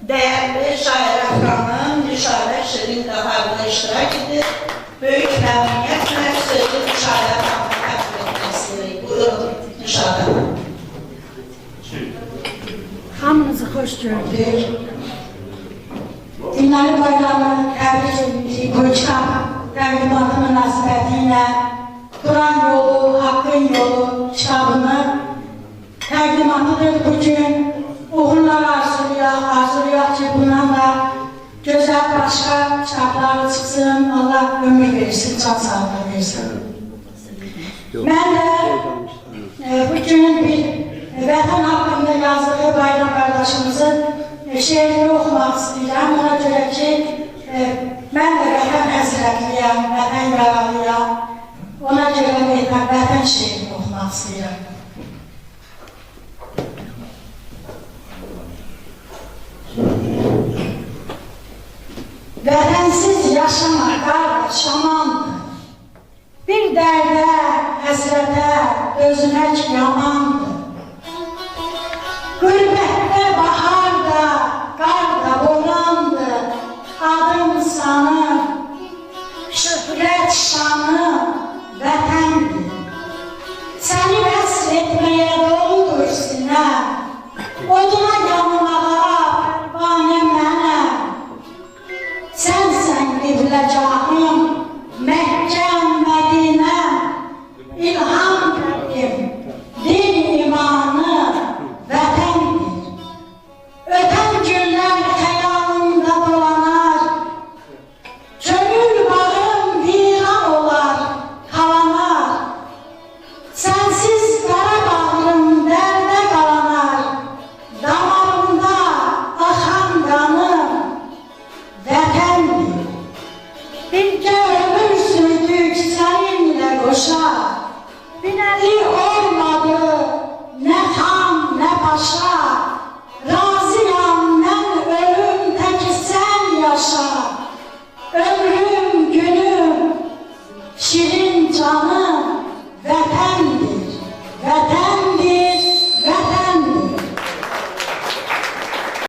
değerli şair Afgan'ın Nişaret Şirin Qaharına iştirak edip, büyük məmnuniyyətlə sözü Nişaret Afgan'a təqdim etmək istəyirik. Buyurun, Nişaret. Hamınızı xoş gördük. Dinləri bayramı təbrik edirik bu kitab təqdimatı münasibəti ilə Quran yolu, Haqqın yolu kitabını təqdimatıdır bugün. Uğurlar arzulayaq ki bundan da gözəl başqa kitablar çıxsın, Allah ömür versin, can sağlığı versin. Mən də bugün bir vətən haqqında yazdığı Bayram qardaşımızın şeirini oxumaq istəyirəm. Ona görə ki, mən də vətən həsrətliyəm, vətən yaralıyam. Ona görə vətən şeirini oxumaq istəyirəm. Vətənsiz yaşamaq qardaş amandır. Bir dərdə, həsrətə dözmək yamandır.